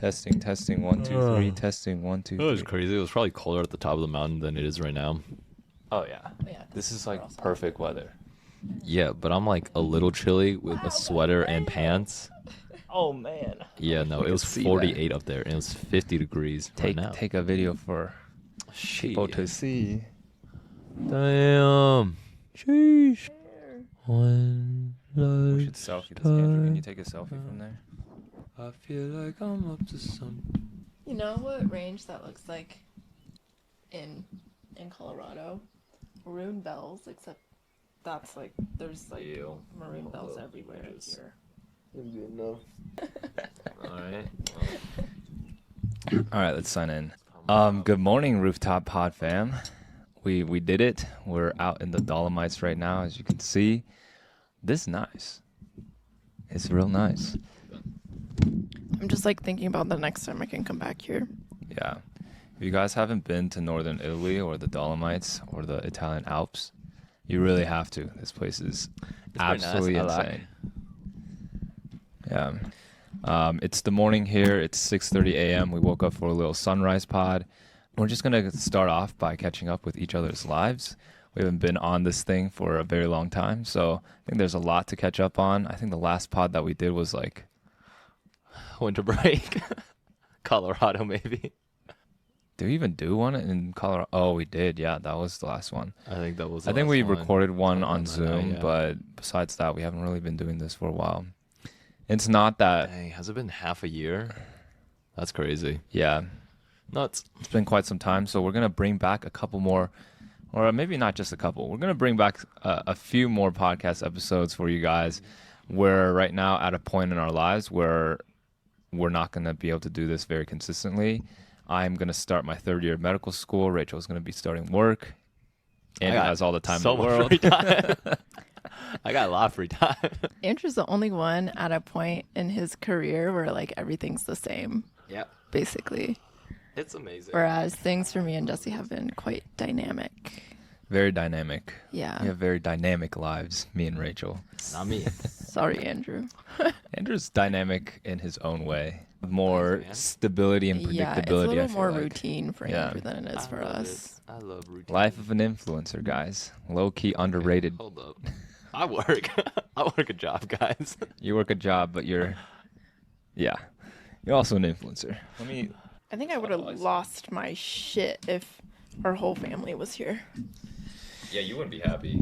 Testing, 1 2 3. Testing, 1 2 It was 3. crazy. It was probably colder at the top of the mountain than it is right now. Oh yeah. Yeah, This is like perfect weather. Yeah, but I'm like a little chilly with a sweater and pants. Oh man. Yeah, no, We it could was see 48 up there, and it was 50 degrees right now. Take a video for people to Shit. see. Damn. Sheesh. One We should selfie this. Andrew, can you take a selfie from there? I feel like I'm up to some. You know what range that looks like in Colorado? Maroon bells, except that's like there's like Ew. maroon bells everywhere here. Good enough. All right. All right, let's sign in. Good morning, Rooftop Pod fam. We did it. We're out in the Dolomites right now, as you can see. This is nice. It's real nice. I'm just like thinking about the next time I can come back here. Yeah. If you guys haven't been to northern Italy or the Dolomites or the Italian Alps, you really have to. This place is absolutely nice. I like insane. Yeah. It's the morning here. It's 6:30 a.m. We woke up for a little sunrise pod. We're just going to start off by catching up with each other's lives. We haven't been on this thing for a very long time, so I think there's a lot to catch up on. I think the last pod that we did was like Winter break. Colorado, maybe. did we even do one in Colorado? Oh, we did. Yeah, that was the last one. I think that was. I think we one. recorded one Something on like that, Zoom, yeah. but besides that, we haven't really been doing this for a while. It's not that, Dang, has it been half a year? That's crazy. yeah, Nuts. it's been quite some time. So we're going to bring back a couple more, or maybe not just a couple. We're going to bring back a few more podcast episodes for you guys. We're right now at a point in our lives where we're not going to be able to do this very consistently. I'm going to start my third year of medical school. Rachel's going to be starting work. Andrew got has all the time so in the much world. free time. I got a lot of free time. Andrew's the only one at a point in his career where like everything's the same, Yep. basically. It's amazing. Whereas things for me and Jesse have been quite dynamic. Very dynamic. Yeah. We have very dynamic lives, me and Rachel. Not me. Sorry, Andrew. Andrew's dynamic in his own way. More Thanks, man. stability and predictability. Yeah, it's a I little feel more like. routine for Yeah. Andrew than it is for us. I love routine. Life of an influencer, guys. Low key underrated. Hold up. I work. I work a job, guys. You work a job, but you're also an influencer. Let me. I think I would have lost my shit if our whole family was here. Yeah, you wouldn't be happy.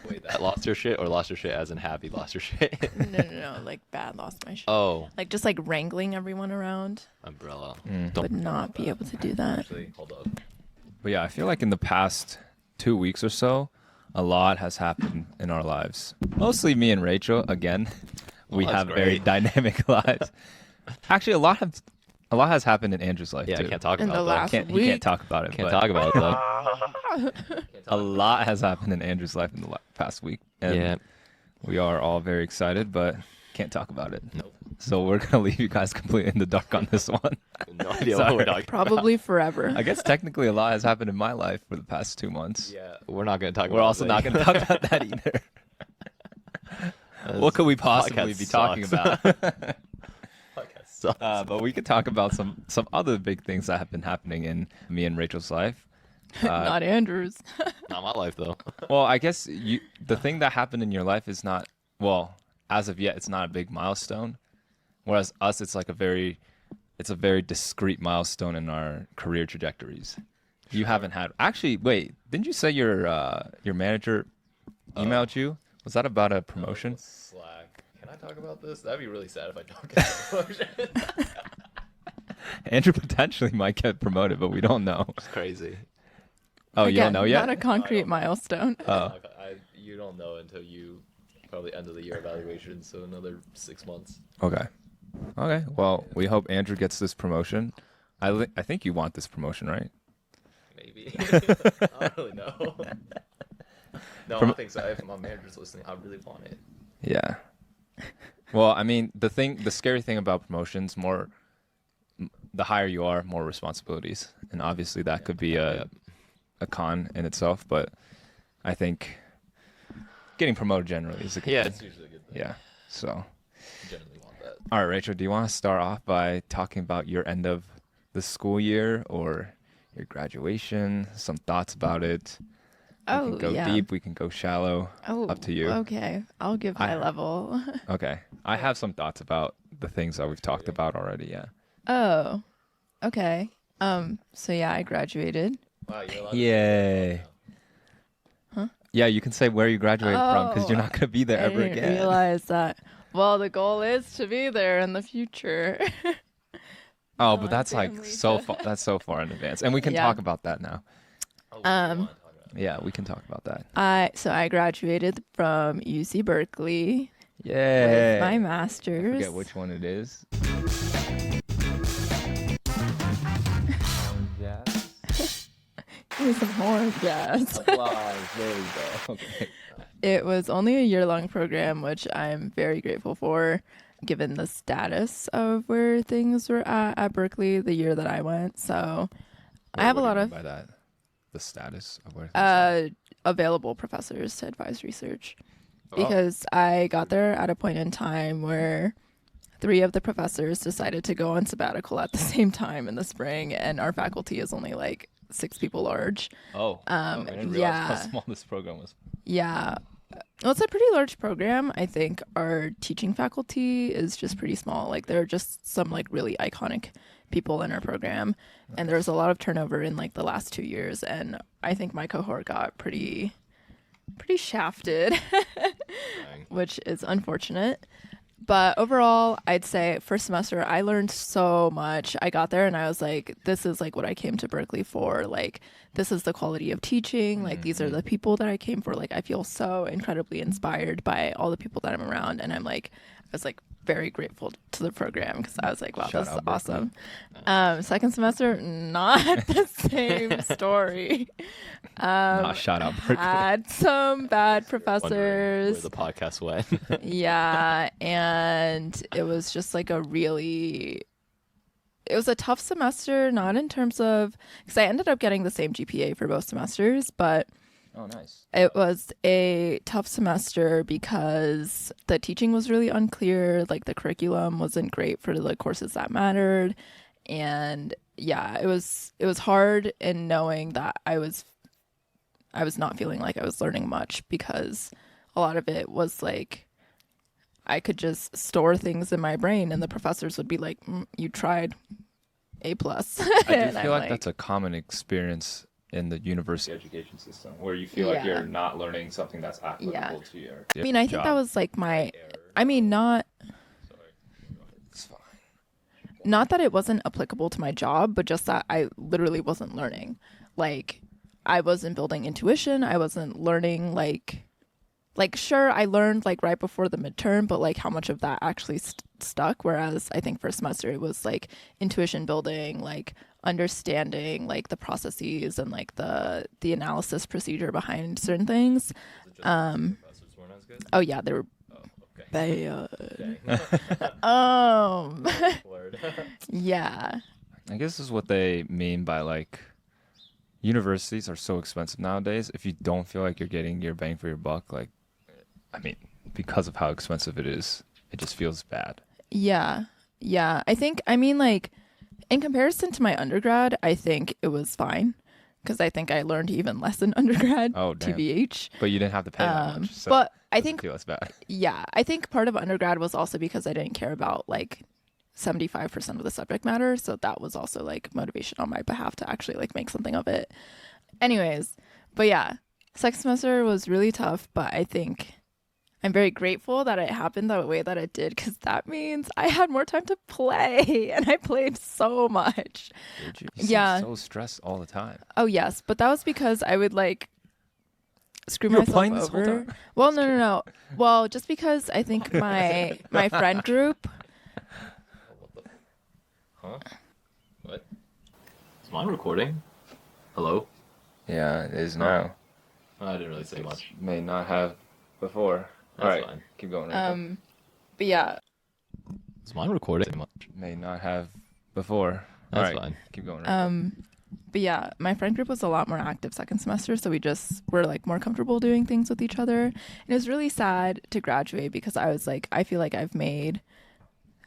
Wait, that lost your shit or lost your shit as in happy lost your shit? No, like bad lost my shit. Oh, Like just like wrangling everyone around. umbrella. Would not be able to do that. Actually, hold up. But yeah, I feel like in the past 2 weeks or so, a lot has happened in our lives. Mostly me and Rachel. Again, we that's have very great. dynamic lives. Actually, a lot has happened in Andrew's life Yeah, too. I can't talk In about the that. last- He can't week. talk about it. Can't but talk about that. A lot has happened in Andrew's life in the past week. And Yeah. we are all very excited, but can't talk about it. Nope. So we're gonna leave you guys completely in the dark on this one. No idea what we're Sorry. talking Probably forever. I guess technically a lot has happened in my life for the past 2 months. Yeah, we're not going to talk about We're also not going to talk about that either. What could we possibly podcast be talking sucks. about? Podcast sucks. But we could talk about some other big things that have been happening in me and Rachel's life. Not Andrew's. Not my life, though. Well, I guess the thing that happened in your life is not, well, as of yet, it's not a big milestone. Whereas us, it's a very discrete milestone in our career trajectories. You haven't had, actually, wait, didn't you say your manager emailed you? Was that about a promotion? Slack. Can I talk about this? That'd be really sad if I don't get the promotion. Andrew potentially might get promoted, but we don't know. It's crazy. Oh, you don't Again, know yet? Not a concrete milestone. Oh. You don't know until you probably end of the year evaluation, so another 6 months. Okay. Well, we hope Andrew gets this promotion. I think you want this promotion, right? Maybe. I don't really know. No, I From- don't think so. If my manager's listening, I really want it. Yeah. Well, I mean, the scary thing about promotions, the higher you are, more responsibilities, and obviously that could be a con in itself. But I think getting promoted generally is a good thing. It's usually a good thing. Yeah. So Generally want that. All right, Rachel, do you want to start off by talking about your end of the school year or your graduation, some thoughts about it? We can Oh, go yeah. deep, we can go shallow. Oh, Up to you. Okay. I'll give I- high level. Okay. I have some thoughts about the things that we've talked about already, yeah. Oh, okay. So yeah, I graduated. Wow, you're allowed Yay. to Yeah, you can say where you graduated from because you're Oh, not going to be there I ever didn't again. realize that. Well, the goal is to be there in the future. Oh, my but that's like family so to- far. That's so far in advance, and we can Yeah. talk about that now. Oh, Um, Yeah, we can talk about that. I graduated from UC Berkeley Yay! with my I master's. forget which one it is. Yes. Give me some more jazz. Applause. There we go. Okay. It was only a year-long program, which I'm very grateful for, given the status of where things were at Berkeley the year that I went. So I have a lot of by that. The status of where things are. available professors to advise research, Oh. because I got there at a point in time where 3 of the professors decided to go on sabbatical at the same time in the spring, and our faculty is only like 6 people large. I didn't realize yeah. how small this program was. Yeah. Well, it's a pretty large program. I think our teaching faculty is just pretty small. Like, there are just some like really iconic people in our program, and there's a lot of turnover in like the last 2 years, and I think my cohort got pretty shafted, which is unfortunate. But overall, I'd say first semester, I learned so much. I got there and I was like, this is like what I came to Berkeley for. Like, this is the quality of teaching. Like, these are the people that I came for. Like, I feel so incredibly inspired by all the people that I'm around. And I was like very grateful to the program, because I was like, wow, Shout this is out Berkeley. awesome. Second semester, not the same story. Shout out Berkeley. Had some bad where professors. the podcast went. Yeah, and it was just like it was a tough semester, not in terms of, because I ended up getting the same GPA for both semesters, but Oh, nice. it was a tough semester because the teaching was really unclear, like the curriculum wasn't great for the courses that mattered, and yeah, it was hard in knowing that I was not feeling like I was learning much, because a lot of it was like I could just store things in my brain and the professors would be like, you tried A+. I do And feel I'm like that's a common experience in the university education system, where you feel like Yeah. you're not learning something that's applicable to your I mean, I think that was like not It's fine. not that it wasn't applicable to my job, but just that I literally wasn't learning. Like, I wasn't building intuition. I wasn't learning like sure, I learned like right before the midterm, but like how much of that actually stuck. Whereas I think first semester it was like intuition building, like understanding like the processes and like the analysis procedure behind certain things. Professors weren't as good? Oh yeah, they were Okay. bad. Word. Yeah. I guess this is what they mean by like universities are so expensive nowadays. If you don't feel like you're getting your bang for your buck, like, I mean, because of how expensive it is, it just feels bad. Yeah. Yeah. I mean, like, in comparison to my undergrad, I think it was fine, because I think I learned even less in undergrad, Oh, damn. TBH. But you didn't have to pay that much. So But I it doesn't think, feel as bad. yeah, I think part of undergrad was also because I didn't care about like 75% of the subject matter. So that was also like motivation on my behalf to actually like make something of it. Anyways, but yeah, second semester was really tough, but I think I'm very grateful that it happened the way that it did, because that means I had more time to play, and I played so much. Did you? You Yeah. seem so stressed all the time. Oh yes, but that was because I would like screw You were myself playing this whole over. time? Well, no. Well, just because I think my friend group. Huh? What? Is mine recording? Hello? Yeah, it is now. I didn't really say much. May not have before. That's All right, fine. keep going. Rachel. But yeah, Is mine recording? May not have before. All That's right, fine. keep going. Rachel. But yeah, my friend group was a lot more active second semester, so we just were like more comfortable doing things with each other. And it was really sad to graduate, because I was like, I feel like I've made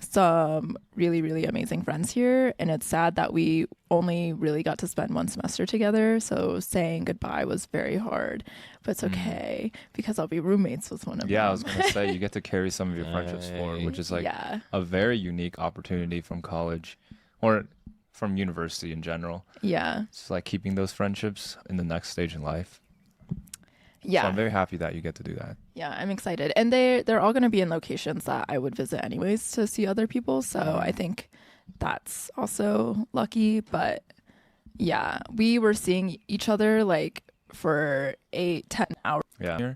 some really, really amazing friends here. And it's sad that we only really got to spend one semester together. So saying goodbye was very hard. But it's okay because I'll be roommates with one of them. Yeah, I was going to say, you get to carry some of your friendships forward, which is like a very unique opportunity from college or from university in general. Yeah. It's like keeping those friendships in the next stage in life. Yeah. So I'm very happy that you get to do that. Yeah, I'm excited. And they're all going to be in locations that I would visit anyways to see other people. So I think that's also lucky. But yeah, we were seeing each other like for 8-10 hours. Yeah.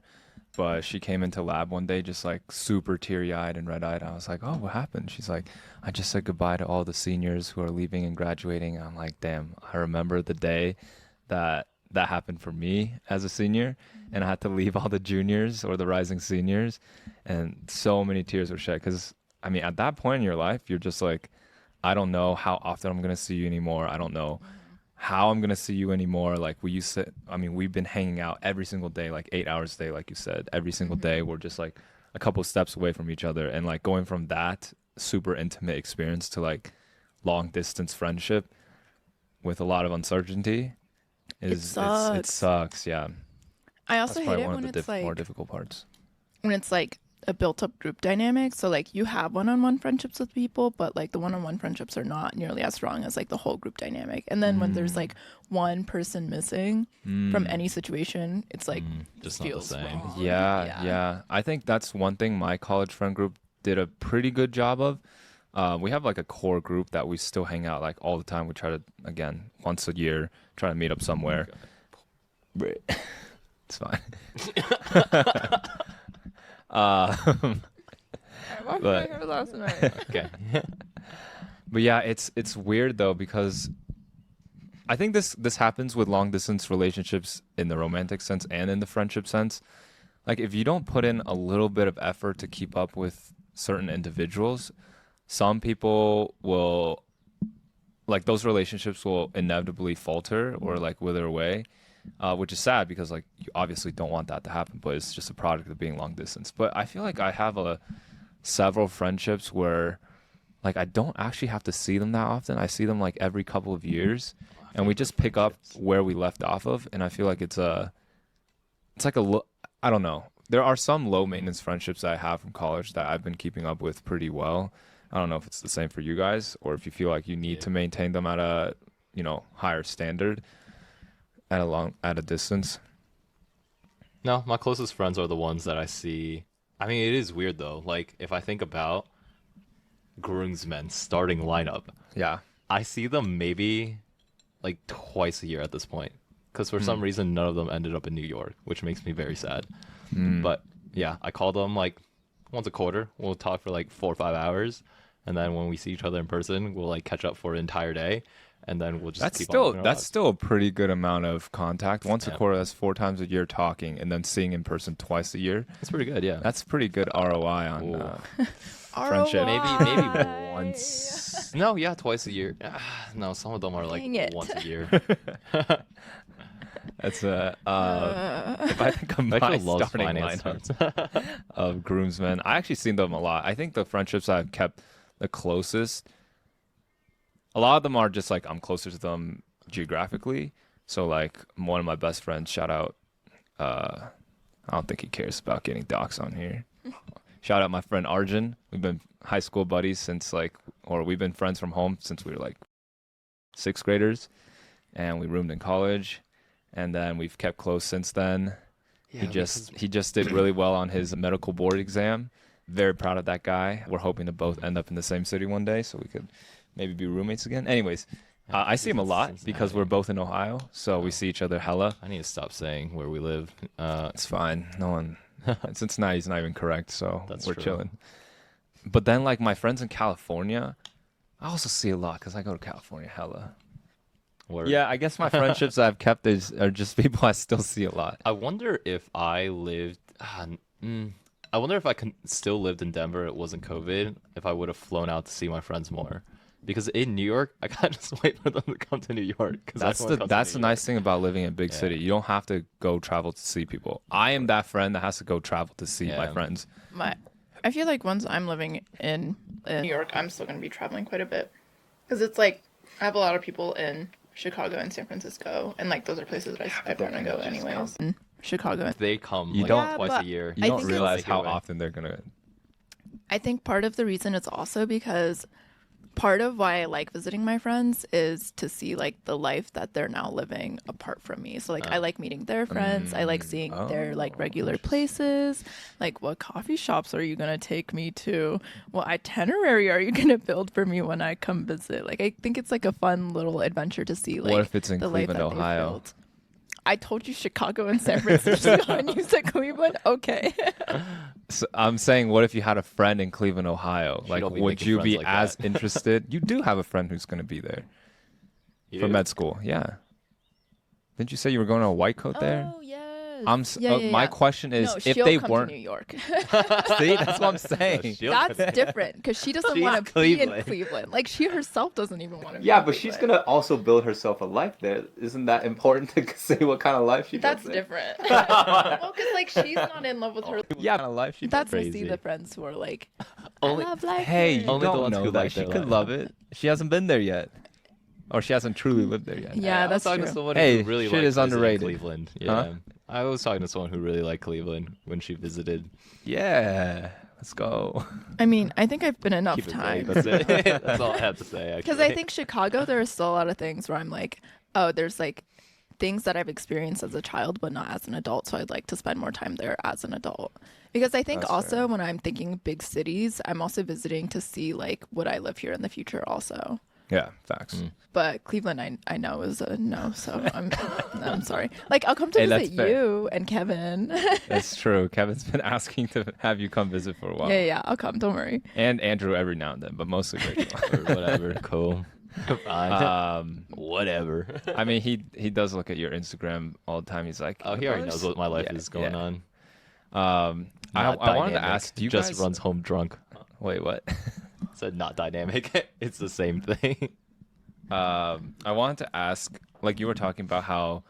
But she came into lab one day just like super teary-eyed and red-eyed. I was like, oh, what happened? She's like, I just said goodbye to all the seniors who are leaving and graduating. I'm like, damn, I remember the day that happened for me as a senior, and I had to leave all the juniors or the rising seniors, and so many tears were shed because I mean at that point in your life you're just like, I don't know how often I'm gonna see you anymore. I don't know how I'm gonna see you anymore. Like we've been hanging out every single day, like 8 hours a day, like you said, every single day. We're just like a couple steps away from each other, and like going from that super intimate experience to like long distance friendship with a lot of uncertainty it sucks. Yeah. I also hate it one when of the it's like more difficult parts. when it's like a built-up group dynamic. So like you have one-on-one friendships with people, but like the one-on-one friendships are not nearly as strong as like the whole group dynamic. And then when there's like one person missing from any situation, it's like just not the same. wrong. Yeah. I think that's one thing my college friend group did a pretty good job of. We have like a core group that we still hang out like all the time. We try to, again, once a year, try to meet up somewhere. It's fine. But, Okay. but yeah, it's weird though because I think this happens with long distance relationships in the romantic sense and in the friendship sense. Like if you don't put in a little bit of effort to keep up with certain individuals, some people will, like those relationships will inevitably falter or like wither away, which is sad because like you obviously don't want that to happen, but it's just a product of being long distance. But I feel like I have several friendships where like I don't actually have to see them that often. I see them like every couple of years, and we just pick up where we left off of. And I feel like it's like I don't know. There are some low maintenance friendships that I have from college that I've been keeping up with pretty well. I don't know if it's the same for you guys or if you feel like you need to maintain them at a, higher standard at a distance. No, my closest friends are the ones that I see. I mean, it is weird though. Like if I think about groomsmen starting lineup, Yeah. I see them maybe like twice a year at this point. Because for some reason, none of them ended up in New York, which makes me very sad. But yeah, I call them like once a quarter. We'll talk for like 4 or 5 hours. And then when we see each other in person, we'll like catch up for an entire day. And then we'll just that's still a pretty good amount of contact. Once a quarter, that's 4 times a year talking, and then seeing in person twice a year. That's pretty good, yeah. That's pretty good ROI on friendship. Maybe once. No, yeah, twice a year. No, some of them are like once a year. That's if I think of my starting lineup of groomsmen, I actually seen them a lot. I think the friendships I've kept the closest, a lot of them are just like I'm closer to them geographically. So like one of my best friends, shout out, I don't think he cares about getting docs on here. Shout out my friend Arjun. We've been high school buddies since we've been friends from home since we were like 6th graders, and we roomed in college. And then we've kept close since then. Yeah, he just did really well on his medical board exam. Very proud of that guy. We're hoping to both end up in the same city one day so we could maybe be roommates again. Anyways, I see him a lot because we're both in Ohio, so we see each other hella. I need to stop saying where we live. It's fine. No one. Cincinnati's not even correct, so we're true. chilling. But then like my friends in California, I also see a lot because I go to California hella. Word. Yeah, I guess my friendships that I've kept are just people I still see a lot. I wonder if I lived. I wonder if I still lived in Denver. It wasn't COVID. If I would have flown out to see my friends more, because in New York, I gotta just wait for them to come to New York. That's the nice thing about living in a big city. You don't have to go travel to see people. I am that friend that has to go travel to see my friends. I feel like once I'm living in New York, I'm still going to be traveling quite a bit. Because it's like, I have a lot of people in Chicago and San Francisco, and like those are places that I want to go anyways. In Chicago. They come You like don't- twice but a year. You I don't think realize it's- how often they're gonna. I think part of the reason it's also because part of why I like visiting my friends is to see like the life that they're now living apart from me. So like I like meeting their friends. I like seeing their like regular places. Like what coffee shops are you going to take me to? What itinerary are you going to build for me when I come visit? Like I think it's like a fun little adventure to see like What if it's in the life Cleveland, that they've Ohio? built. I told you Chicago and San Francisco and you said Cleveland? Okay. So I'm saying, what if you had a friend in Cleveland, Ohio? You Like, don't be would making you friends be like as that. interested? You do have a friend who's going to be there You for do? med school. Yeah. Didn't you say you were going to a white coat there? Oh, yes. My question is, No, if she'll they come weren't, to New York. see, that's what I'm saying. That's different because she doesn't She's want to be in Cleveland. Cleveland. Like she herself doesn't even want to be. Yeah, in but she's Cleveland. gonna also build herself a life there. Isn't that important to say what kind of life she That's builds there? different. Well, because like she's not in love with her. Yeah, kind of life she That's to crazy. see the friends who are like, Only- I love life. Hey, here. you Only the don't ones know. who Like, like she their could life. love it. She hasn't been there yet, or she hasn't truly lived there yet. Yeah, I was that's talking true. to someone Hey, who really shit liked is visiting underrated. Cleveland. Yeah, Huh? I was talking to someone who really liked Cleveland when she visited. Yeah, let's go. I mean, I think I've been enough Keep it vague, time. That's it. That's all I have to say. Because I think Chicago, there are still a lot of things where I'm like, oh, there's like things that I've experienced as a child, but not as an adult. So I'd like to spend more time there as an adult. Because I think That's also fair. when I'm thinking big cities, I'm also visiting to see like, would I live here in the future also? Yeah, facts. Mm. But Cleveland, I know is a no, so I'm sorry. Like I'll come to Hey, visit that's fair. you and Kevin. That's true. Kevin's been asking to have you come visit for a while. Yeah, I'll come. Don't worry. And Andrew every now and then, but mostly Rachel. or whatever. Cool. Fine. Whatever. I mean, he does look at your Instagram all the time. He's like, Oh, he already knows what my life Yeah, is going yeah. on. I Not wanted to dynamic, ask, do you just guys runs home drunk. Wait, what? Said not dynamic. It's the same thing. I wanted to ask, like you were talking about how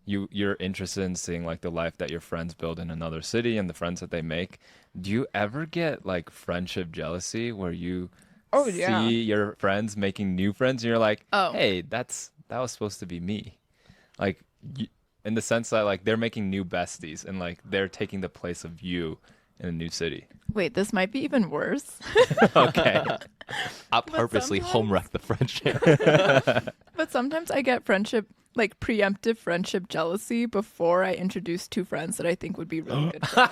you're interested in seeing like the life that your friends build in another city and the friends that they make. Do you ever get like friendship jealousy where you Oh, yeah. see your friends making new friends and you're like, Oh. hey, that was supposed to be me, like in the sense that like they're making new besties and like they're taking the place of you in a new city. Wait, this might be even worse. Okay. I purposely sometimes- home wrecked the friendship. But sometimes I get friendship, like preemptive friendship jealousy before I introduce two friends that I think would be really good. Because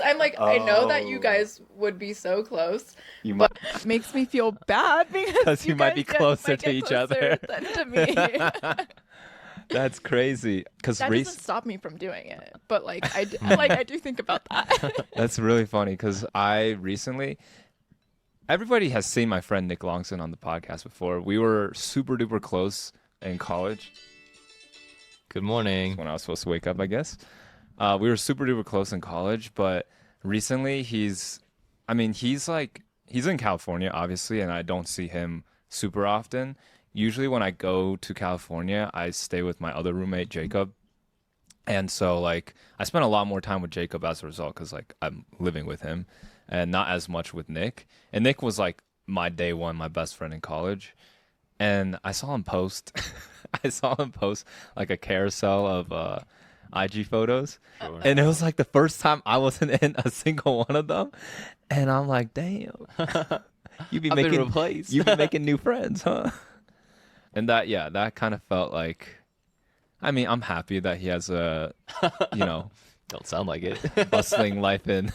I'm like, I know that you Oh. guys would be so close, You but it makes me feel bad because 'Cause you might be guys closer might to get each closer other. than to me. That's crazy. Because That doesn't stop me from doing it, but like I do think about that. That's really funny because everybody has seen my friend Nick Longson on the podcast before. We were super duper close in college Good morning. when I was supposed to wake up, I guess. We were super duper close in college, but recently he's in California, obviously, and I don't see him super often. Usually when I go to California, I stay with my other roommate, Jacob. And so, like, I spent a lot more time with Jacob as a result because, like, I'm living with him and not as much with Nick. And Nick was, like, my day one, my best friend in college. And I saw him post, like, a carousel of IG photos. Sure. And it was, like, the first time I wasn't in a single one of them. And I'm like, damn. You've I've been replaced. You've been making new friends, huh? And that kind of felt like, I mean, I'm happy that he has a, Don't sound like it. bustling life in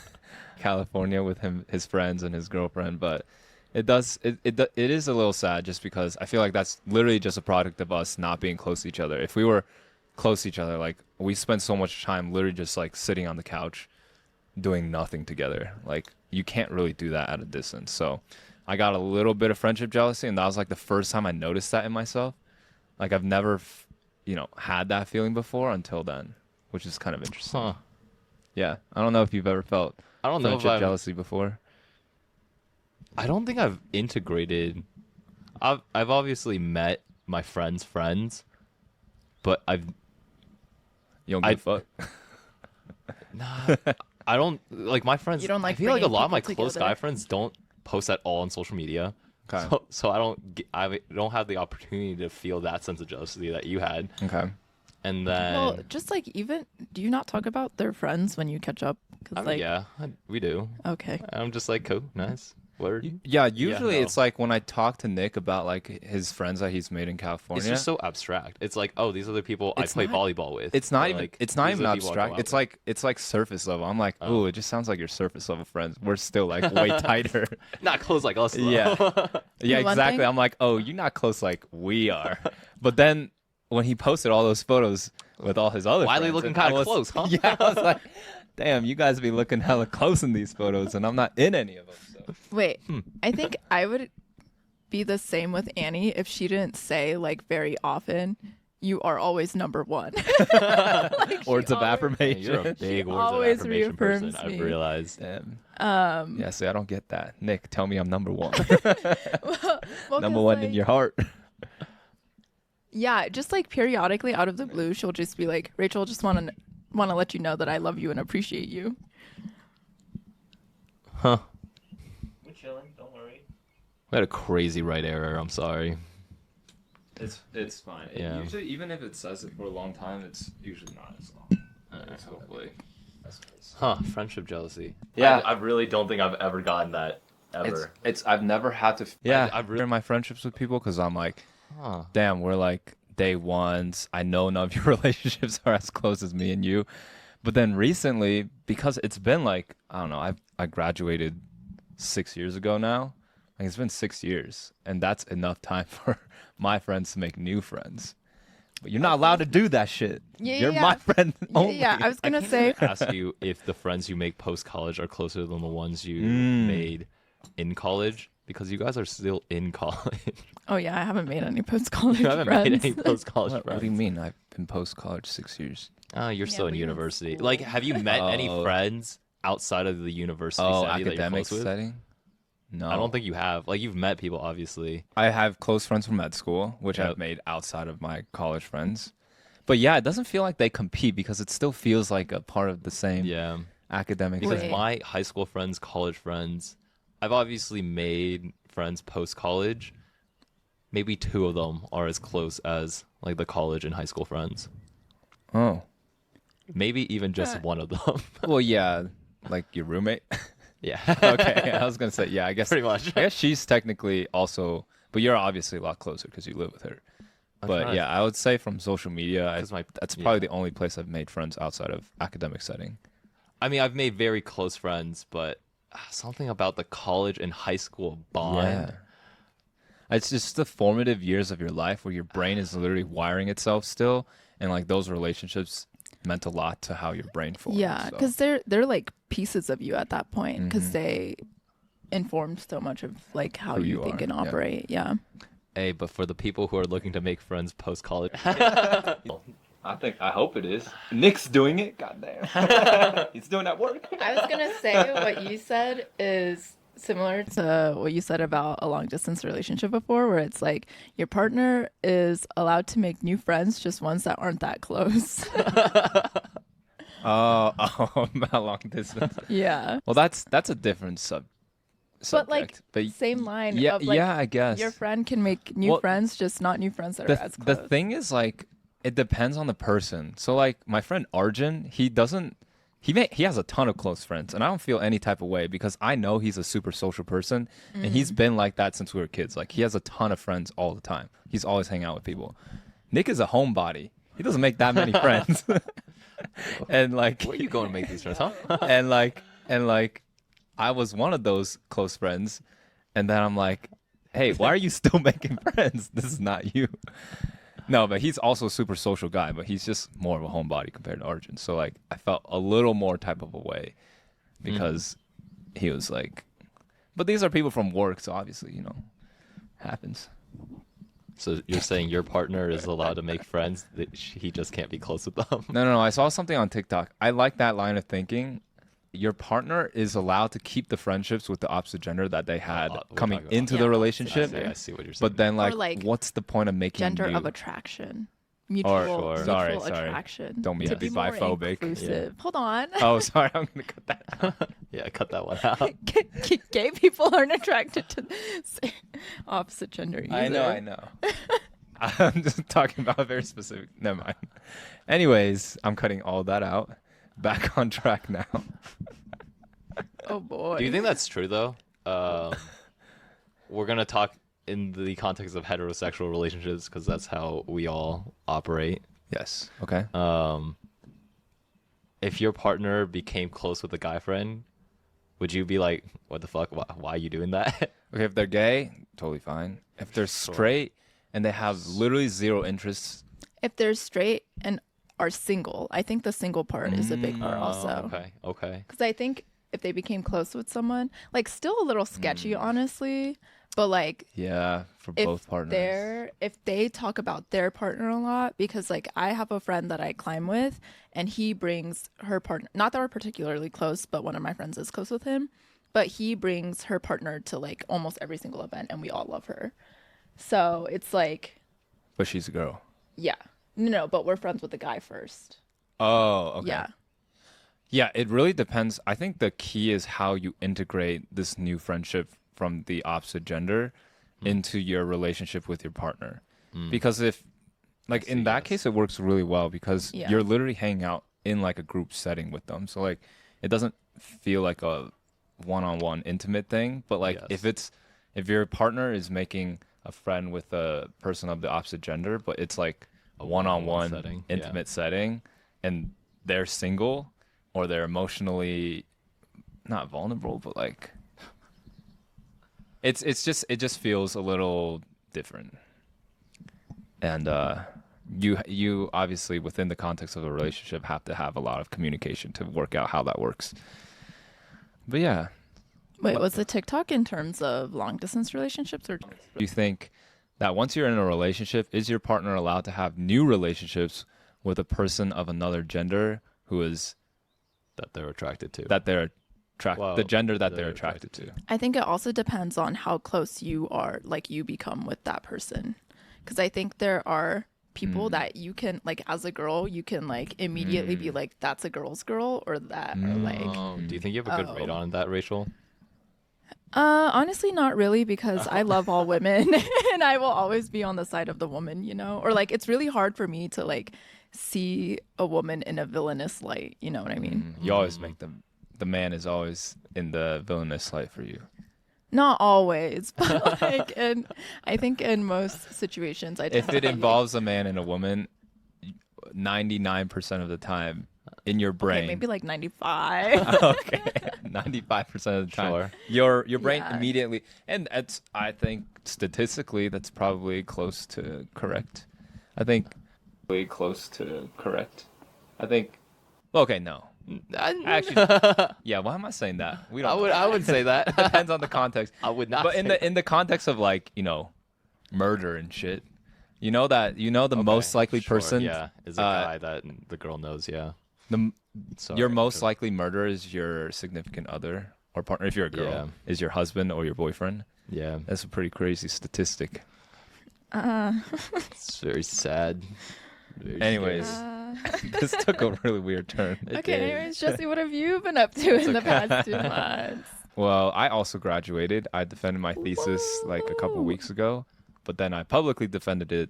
California with his friends and his girlfriend, but it is a little sad just because I feel like that's literally just a product of us not being close to each other. If we were close to each other, like we spend so much time literally just like sitting on the couch doing nothing together. Like you can't really do that at a distance. So I got a little bit of friendship jealousy, and that was like the first time I noticed that in myself. Like I've never had that feeling before until then, which is kind of interesting. Huh. Yeah, I don't know if you've ever felt I don't know if friendship jealousy before. I don't think I've integrated. I've obviously met my friends' friends, but You don't give a fuck. nah, I don't like my friends. You don't like I feel like a bringing lot of my people close together? guy friends don't post at all on social media. Okay. So I don't have the opportunity to feel that sense of jealousy that you had. Okay. And then Well, just like even, do you not talk about their friends when you catch up? I Cause mean, like, yeah, we do. okay. I'm just like, cool, nice, word. Yeah, usually no. it's like when I talk to Nick about like his friends that he's made in California. It's just so abstract. It's like, oh, these are the people It's I play not- volleyball with. it's not Or, even like, it's not these even are the people I go abstract. out It's with. like it's like surface level. I'm like, Oh. ooh, it just sounds like your surface level friends. We're still like way tighter. not close like us. Though. Yeah. Yeah, One exactly. thing- I'm like, oh, you're not close like we are. But then when he posted all those photos with all his other Why are they friends, looking and I kinda was- close, huh? Yeah, I was like, damn, you guys be looking hella close in these photos, and I'm not in any of them. So. Wait, I think I would be the same with Annie if she didn't say like very often, "You are always number one." Like, she Words of always- affirmation. You're a big words of always affirmation person. reaffirms I've me. realized. Damn. Um, Yeah, see, I don't get that. Nick, tell me I'm number one. well, Number 'cause, one in like, your heart. Yeah, just like periodically out of the blue, she'll just be like, "Rachel, just want to let you know that I love you and appreciate you." Huh. We're chilling. Don't worry. We had a crazy right error. I'm sorry. It's fine. Yeah. Usually, even if it says it for a long time, it's usually not as long. Hopefully. Huh. Friendship jealousy. Yeah. I really don't think I've ever gotten that ever. It's I've never had to. Yeah, I've really- in my friendships with people because I'm like, Huh. damn, we're like day ones. I know none of your relationships are as close as me and you. But then recently, because it's been like, I don't know, I graduated 6 years ago now. Like it's been 6 years, and that's enough time for my friends to make new friends. But you're not allowed to do that shit. Yeah, You're yeah. my friend Yeah, only. yeah, I was gonna say. Ask you if the friends you make post college are closer than the ones you Mm. made in college because you guys are still in college. Oh yeah, I haven't made any post college You haven't friends. made any post college What, friends. what do you mean? I've been post college 6 years. Oh, you're Yeah, still in but you're in university. school. Like, have you met any Oh. friends outside of the university Oh, setting that you're academic close with? setting? No. I don't think you have. Like, you've met people, obviously. I have close friends from med school, which Yep. I've made outside of my college friends. But yeah, it doesn't feel like they compete because it still feels like a part of the same Yeah. academic. Because Wait. my high school friends, college friends, I've obviously made friends post college. Maybe 2 of them are as close as like the college and high school friends. Oh, Maybe even just one of them. well, yeah, like your roommate. yeah. Okay, I was gonna say yeah. I guess Pretty much. I guess she's technically also, but you're obviously a lot closer because you live with her. But trying to- yeah, I would say from social media, 'Cause that's probably yeah. the only place I've made friends outside of academic setting. I mean, I've made very close friends, but something about the college and high school bond. It's just the formative years of your life where your brain is literally wiring itself still, and like those relationships meant a lot to how your brain formed. Yeah, so. because they're like pieces of you at that point because Mhm. they informed so much of like how Who you you think are, and yeah. operate. Yeah. Hey, but for the people who are looking to make friends post college, I hope it is. Nick's doing it. Goddamn. He's doing that work. I was gonna say what you said is similar to what you said about a long distance relationship before, where it's like your partner is allowed to make new friends, just ones that aren't that close. Oh, about long distance. Yeah. Well, that's a different subject. like, but Same line yeah, of like yeah, I guess your friend can make new Well, friends, just not new friends that the are as the close. thing is like it depends on the person. So like my friend Arjun, he has a ton of close friends, and I don't feel any type of way because I know he's a super social person, and he's been like that since we were kids. Like he has a ton of friends all the time. He's always hanging out with people. Nick is a homebody. He doesn't make that many friends, and like where are you going to make these friends, huh? and like I was one of those close friends, and then I'm like, hey, why are you still making friends? This is not you. No, but he's also a super social guy, but he's just more of a homebody compared to Arjun. So like I felt a little more type of a way because he was like, but these are people from work, so obviously, happens. So you're saying your partner is allowed to make friends, that he just can't be close with them? No. I saw something on TikTok. I like that line of thinking. Your partner is allowed to keep the friendships with the opposite gender that they had we're coming talking about- into Yeah, the opposite relationship. gender. I see what you're saying. But then, Or, like, what's the point of making Gender new? of attraction. mutual, Sure. mutual Sorry. attraction. Don't be to a be biphobic. more inclusive. Hold on. Oh, sorry. I'm gonna cut that out. Yeah, cut that one out. Gay people aren't attracted to the opposite gender either. I know. I'm just talking about a very specific. Never mind. Anyways, I'm cutting all that out. Back on track now. Oh boy. Do you think that's true though? We're gonna talk in the context of heterosexual relationships because that's how we all operate. Yes. Okay. If your partner became close with a guy friend, would you be like, "What the fuck? Why are you doing that?" Okay. If they're gay, totally fine. If they're straight and they have literally zero interests, If they're straight and are single, I think the single part is a big part also. Okay. Because I think if they became close with someone, like still a little sketchy, honestly, but like yeah, for if both partners. if they talk about their partner a lot, because like I have a friend that I climb with and he brings her partner, not that we're particularly close, but one of my friends is close with him, but he brings her partner to like almost every single event and we all love her. So it's like, But she's a girl. yeah, no, but we're friends with the guy first. Oh, okay. Yeah. Yeah, it really depends. I think the key is how you integrate this new friendship from the opposite gender into your relationship with your partner. Because if, like, in that case, it works really well because Yeah. you're literally hanging out in like a group setting with them. So like, it doesn't feel like a one-on-one intimate thing. But like, if your partner is making a friend with a person of the opposite gender, but it's like a one-on-one setting, intimate setting, and they're single or they're emotionally not vulnerable, but like it just feels a little different. And you obviously within the context of a relationship have to have a lot of communication to work out how that works. But yeah, Wait, was the TikTok in terms of long distance relationships or? do you think that once you're in a relationship, is your partner allowed to have new relationships with a person of another gender who is That they're attracted to. the gender that they're attracted to? I think it also depends on how close you are, like you become with that person. Because I think there are people that you can, like, as a girl, you can like immediately be like, that's a girl's girl, or that, or like. Do you think you have a good rate on that, Rachel? Honestly, not really, because I love all women and I will always be on the side of the woman, you know? Or like, it's really hard for me to like see a woman in a villainous light, you know what I mean? You always make the man is always in the villainous light for you. Not always, but like, and I think in most situations, I If tend it to be- involves a man and a woman, 99% of the time in your brain. okay, maybe like 95. Okay, 95% of the time, Sure. your brain Yeah. immediately, and that's, I think statistically that's probably close to correct. I think way close to correct. I think. Okay, no, actually, yeah. Why am I saying that? We don't. I would say that. Depends on the context. I would not. But say in the context of like murder and shit, the most likely sure, person. yeah, is a guy that the girl knows. Yeah. Sorry, Your most sure. likely murderer is your significant other or partner. If you're a girl, Yeah. is your husband or your boyfriend. Yeah. That's a pretty crazy statistic. It's very sad. Very Anyways, scary. this took a really weird turn. Okay, anyways, Jesse, what have you been up to in the past 2 months? Well, I also graduated. I defended my thesis like a couple weeks ago, but then I publicly defended it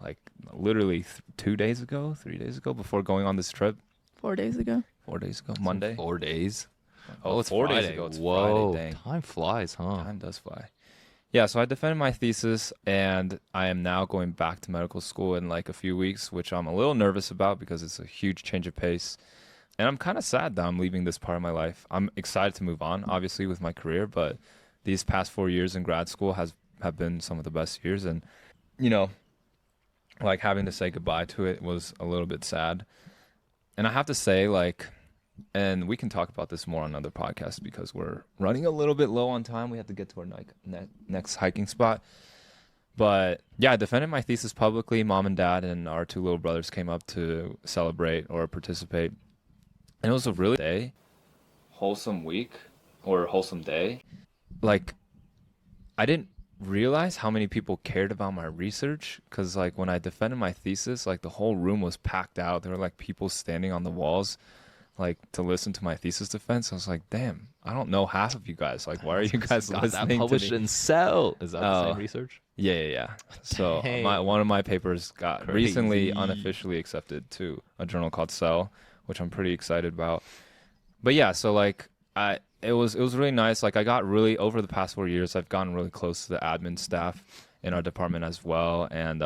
like literally 2 days ago, 3 days ago before going on this trip. 4 days ago. 4 days ago, Monday. 4 days. Oh, it's 4 days ago. It's Whoa, Friday. Dang. time flies, huh? Time does fly. Yeah, so I defended my thesis, and I am now going back to medical school in like a few weeks, which I'm a little nervous about because it's a huge change of pace. And I'm kind of sad that I'm leaving this part of my life. I'm excited to move on, obviously, with my career, but these past 4 years in grad school have been some of the best years. And, like having to say goodbye to it was a little bit sad. And I have to say, like, and we can talk about this more on another podcast because we're running a little bit low on time. We have to get to our next hiking spot. But yeah, I defended my thesis publicly. Mom and dad and our 2 little brothers came up to celebrate or participate. And it was a really wholesome week or wholesome day. Like, I didn't realize how many people cared about my research, because like when I defended my thesis, like the whole room was packed out. There were like people standing on the walls like to listen to my thesis defense. I was like, damn, I don't know half of you guys. Like, why are you guys Got listening that to published me? in Cell. Is that the Oh. same research? Yeah. So Dang. one of my papers got recently Crazy. unofficially accepted to a journal called Cell, which I'm pretty excited about. But yeah, so like it was really nice. Like I got really, over the past 4 years, I've gotten really close to the admin staff in our department as well, and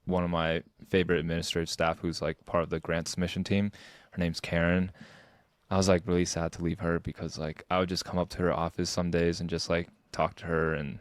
one of my favorite administrative staff who's like part of the grant submission team, her name's Karen. I was like really sad to leave her, because like I would just come up to her office some days and just like talk to her, and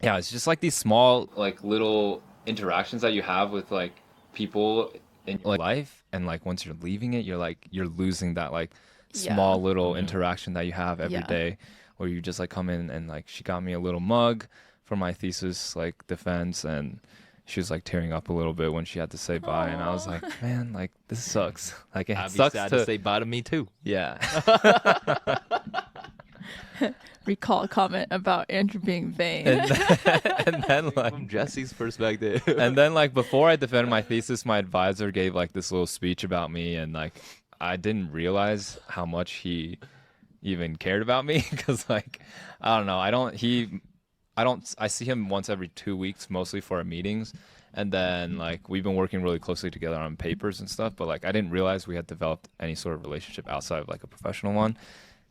yeah, it's just like these small like little interactions that you have with like people in your life, and like once you're leaving it, you're losing that like small little interaction that you have every day, where you just like come in and like she got me a little mug for my thesis like defense, and she was like tearing up a little bit when she had to say bye. And I was like, man, like this sucks. Like it I'd be sucks sad to to say bye to me too. yeah. Recall a comment about Andrew being vain. And then like From Jesse's perspective. and then like before I defended my thesis, my advisor gave like this little speech about me, and like I didn't realize how much he even cared about me, because like I don't know, I see him once every 2 weeks, mostly for our meetings, and then like we've been working really closely together on papers and stuff, but like I didn't realize we had developed any sort of relationship outside of like a professional one.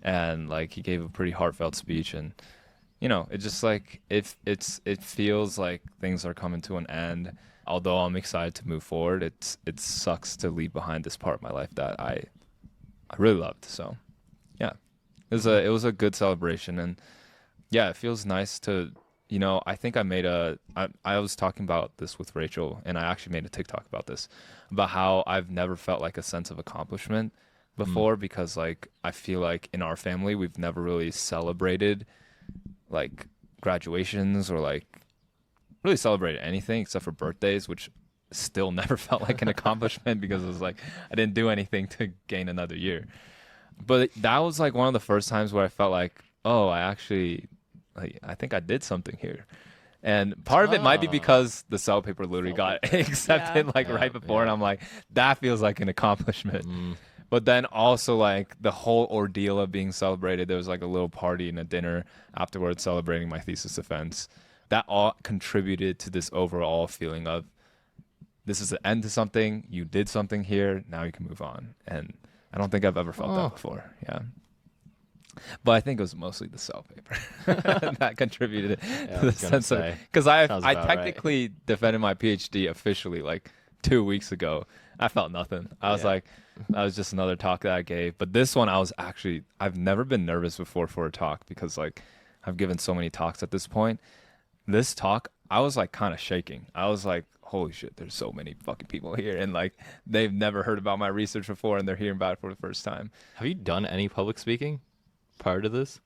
And like he gave a pretty heartfelt speech, and you know, it just like it feels like things are coming to an end. Although I'm excited to move forward, it sucks to leave behind this part of my life that I really loved. So yeah, it was a good celebration, and yeah, it feels nice to, you know, I think I was talking about this with Rachel, and I actually made a TikTok about this, about how I've never felt like a sense of accomplishment before, because like I feel like in our family we've never really celebrated like graduations, or like really celebrated anything except for birthdays, which still never felt like an accomplishment, because it was like I didn't do anything to gain another year. But that was like one of the first times where I felt like, oh, I actually like I think I did something here. And part of it might be because the cell paper literally got accepted like right before, and I'm like, that feels like an accomplishment. But then also like the whole ordeal of being celebrated, there was like a little party and a dinner afterwards celebrating my thesis defense. That all contributed to this overall feeling of this is the end to something. You did something here. Now you can move on. And I don't think I've ever felt that before. Yeah. But I think it was mostly the cell paper that contributed to the sense of, because I technically defended my PhD officially like 2 weeks ago. I felt nothing. I was like, that was just another talk that I gave. But this one, I've never been nervous before for a talk, because like I've given so many talks at this point. This talk, I was like kind of shaking. I was like, holy shit, there's so many fucking people here, and like they've never heard about my research before, and they're hearing about it for the first time. Have you done any public speaking prior to this?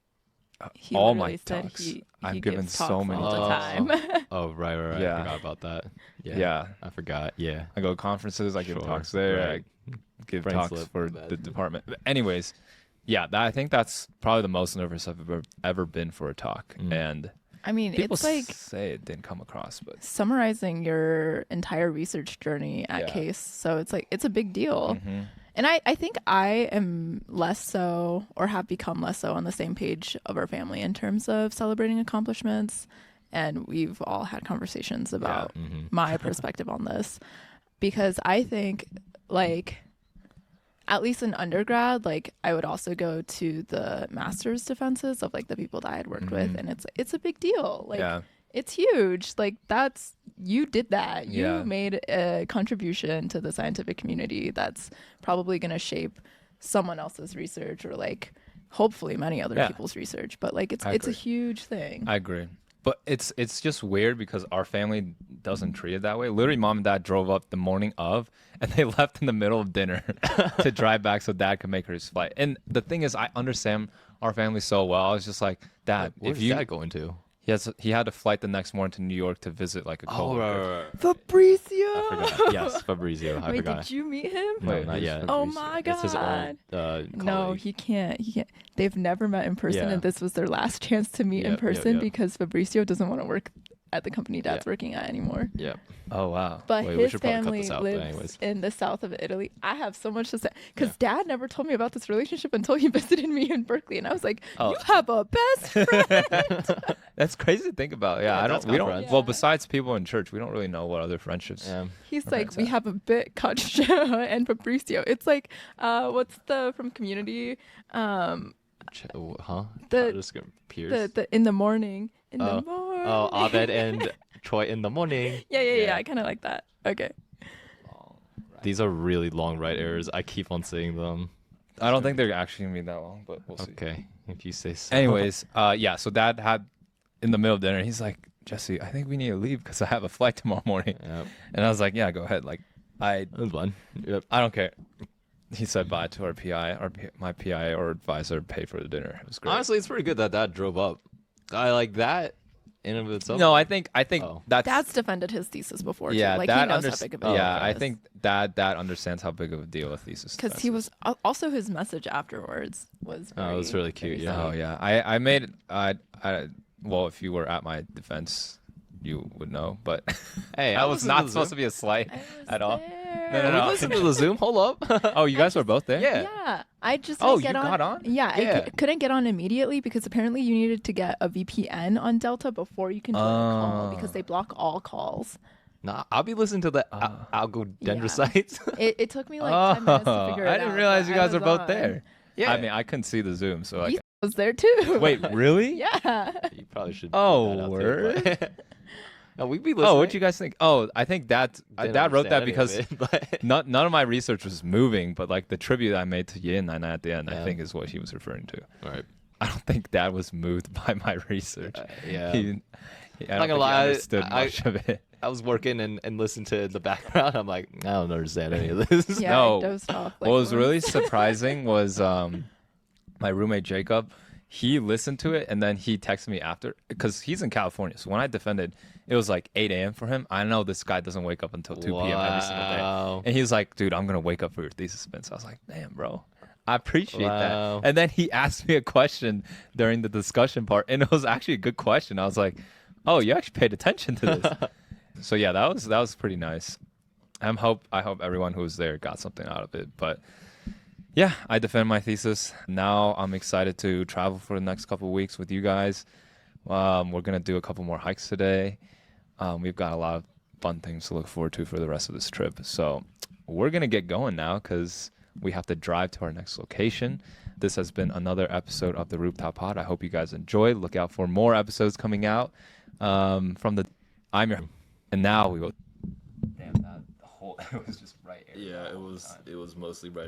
He All my literally said talks. he I've given gives so talks many all the talks. time. Oh, right. Yeah. I forgot about that. Yeah. I forgot. Yeah. I go to conferences, I give Sure, talks there, right. I give Brain talks slip. for the department. But anyways, yeah, I think that's probably the most nervous I've ever been for a talk. And I mean, people it's like say it didn't come across, but summarizing your entire research journey at Case. So it's like, it's a big deal. And I think I am less so, or have become less so, on the same page of our family in terms of celebrating accomplishments. And we've all had conversations about my perspective on this, because I think like, at least in undergrad, like I would also go to the master's defenses of like the people that I had worked with, and it's a big deal. Like it's huge. Like you did that. You made a contribution to the scientific community that's probably going to shape someone else's research, or like hopefully many other people's research. But like it's a huge thing. I agree. But it's just weird because our family doesn't treat it that way. Literally, mom and dad drove up the morning of, and they left in the middle of dinner to drive back so dad could make her his flight. And the thing is, I understand our family so well. I was just like, Dad, Where's if you dad going to? He had a flight the next morning to New York to visit like a Oh, coworker. Fabrizio. I forgot. Yes, Fabrizio. I Wait, forgot. did you meet him? No, Wait, not who's yet. Oh Fabrizio? my god. It's his old No, colleague. he can't. He can't. They've never met in person, Yeah. and this was their last chance to meet in Yep, yep, person yep. because Fabrizio doesn't want to work at the company Dad's Yeah. working at anymore. Yeah. Oh wow. But Wait, we his should probably cut family this out, but lives anyways. in the south of Italy. I have so much to say because Dad never told me about this relationship until he visited me in Berkeley, and I was like, Oh. "You have a best friend." That's crazy to think about. Yeah, Yeah, I that's don't. We don't. friends. Well, Yeah. besides people in church, we don't really know what other friendships. Yeah. He's Okay, like, so- "We have a bit Katja and Fabrizio." It's like, what's the from Community? Huh? The- Just gonna Pierce. The in the morning. In Oh. the morning. Oh, Abed and Troy in the morning. Yeah. I kind of like that. Okay. These are really long right errors. I keep on saying them. I don't think they're actually gonna be that long, but we'll see. Okay, if you say so. Anyways, yeah. So Dad had in the middle of dinner, he's like, Jesse, I think we need to leave because I have a flight tomorrow morning. Yep. And I was like, yeah, go ahead. Like, That was fun. Yep. I don't care. He said bye to our PI, my PI or advisor paid for the dinner. It was great. Honestly, it's pretty good that Dad drove up. I like that in and of itself. no, I think Oh. that's Dad's defended his thesis before yeah. too. Like Dad he knows how unders- big of a deal yeah, it I is. think Dad understands how big of a deal a thesis. Because he was also his message afterwards was. Oh, it was very- really cute, very yeah. Oh sweet. yeah, I made well, if you were at my defense, you would know, but Hey, I I was listened not to the supposed to Zoom. be a slight I was at all. there. No, We listened to the Zoom. Hold up. Oh, you guys were both there? Yeah. Yeah, I just Oh, didn't get you on. got on? Yeah, Yeah. I couldn't get on immediately because apparently you needed to get a VPN on Delta before you can join a call because they block all calls. Nah, I'll be listening to the algodendrocytes. It took me like 10 minutes to figure it out. I didn't realize but you I guys were was both on. there. Yeah. I mean, I couldn't see the Zoom, so like. You was there too. Wait, really? Yeah. You probably should. Oh, put that out word? there, but- No, we'd be listening. Oh, what'd you guys think? Oh, I think Dad wrote that because but none of my research was moving, but like the tribute I made to Yin and at the end, I Yeah. think is what he was referring to. right. I don't think Dad was moved by my research. Yeah. I don't gonna think he lie, understood I- much of it. I was working and listened to the background. I'm like, I don't understand any of this. Yeah, No. I dozed off. What was once. really surprising was my roommate Jacob. He listened to it and then he texted me after because he's in California. So when I defended, it was like 8 a.m. for him. I know this guy doesn't wake up until 2 p.m. every single day. Wow. And he was like, dude, I'm going to wake up for your thesis spin. So I was like, damn, bro. I appreciate Wow. that. And then he asked me a question during the discussion part, and it was actually a good question. I was like, oh, you actually paid attention to this. So yeah, that was pretty nice. I hope everyone who was there got something out of it. But yeah, I defend my thesis. Now I'm excited to travel for the next couple of weeks with you guys. We're gonna do a couple more hikes today. We've got a lot of fun things to look forward to for the rest of this trip. So we're gonna get going now because we have to drive to our next location. This has been another episode of the Rooftop Pod. I hope you guys enjoyed. Look out for more episodes coming out from the. I'm your, and now we will. Damn, that whole it was just right. Yeah, it was mostly right.